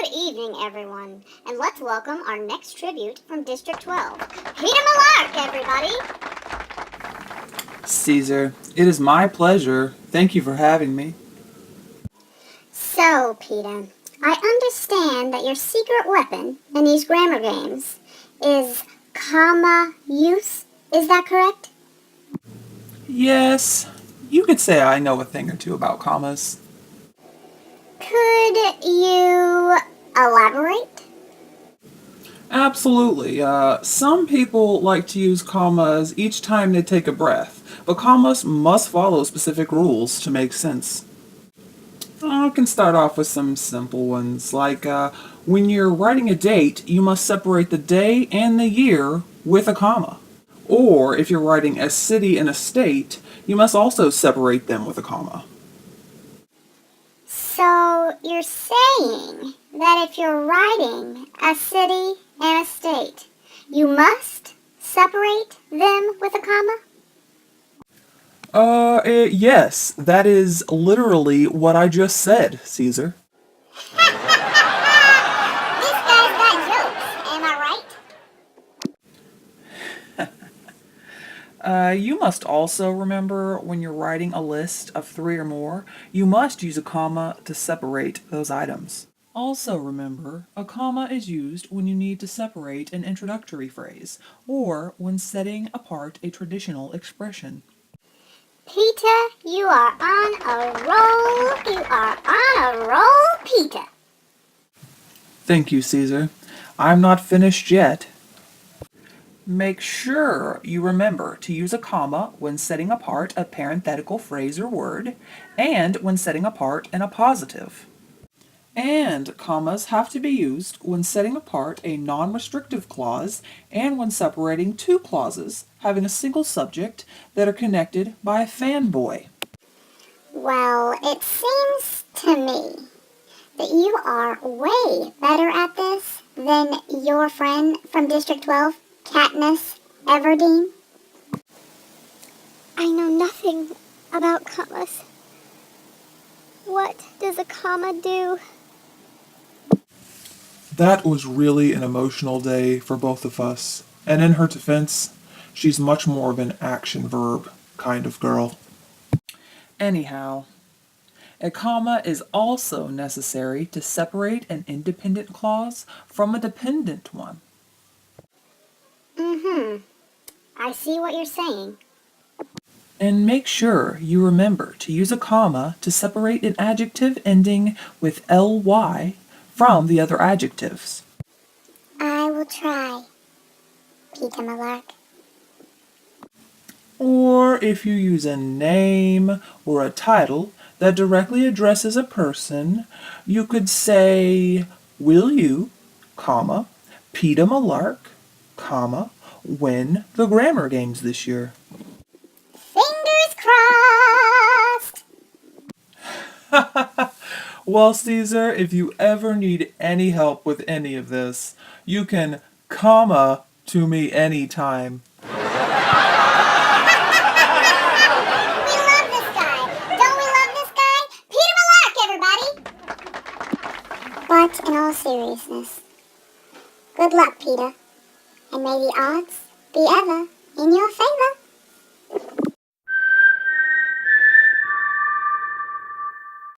evening, everyone, and let's welcome our next tribute from District 12. Peter Malark, everybody! Caesar, it is my pleasure. Thank you for having me. So, Peter, I understand that your secret weapon in these grammar games is comma use. Is that correct? Yes, you could say I know a thing or two about commas. Could you elaborate? Absolutely. Some people like to use commas each time they take a breath, but commas must follow specific rules to make sense. I can start off with some simple ones, like when you're writing a date, you must separate the day and the year with a comma. Or if you're writing a city and a state, you must also separate them with a comma. So, you're saying that if you're writing a city and a state, you must separate them with a comma? Yes, that is literally what I just said, Caesar. This guy's got jokes, am I right? You must also remember when you're writing a list of 3 or more, you must use a comma to separate those items. Also remember, a comma is used when you need to separate an introductory phrase, or when setting apart a traditional expression. Peter, you are on a roll. You are on a roll, Peter. Thank you, Caesar. I'm not finished yet. Make sure you remember to use a comma when setting apart a parenthetical phrase or word, and when setting apart an appositive. And commas have to be used when setting apart a non-restrictive clause and when separating 2 clauses having a single subject that are connected by a fanboy. Well, it seems to me that you are way better at this than your friend from District 12, Katniss Everdeen. I know nothing about commas. What does a comma do? That was really an emotional day for both of us, and in her defense, she's much more of an action verb kind of girl. Anyhow, a comma is also necessary to separate an independent clause from a dependent one. I see what you're saying. And make sure you remember to use a comma to separate an adjective ending with ly from the other adjectives. I will try, Peter Malark. Or if you use a name or a title that directly addresses a person, you could say, will you, comma, Peter Malark, comma, win the grammar games this year? Fingers crossed! Well, Caesar, if you ever need any help with any of this, you can comma to me anytime. We love this guy. Don't we love this guy? Peter Malark, everybody! But in all seriousness, good luck, Peter. And may the odds be ever in your favor.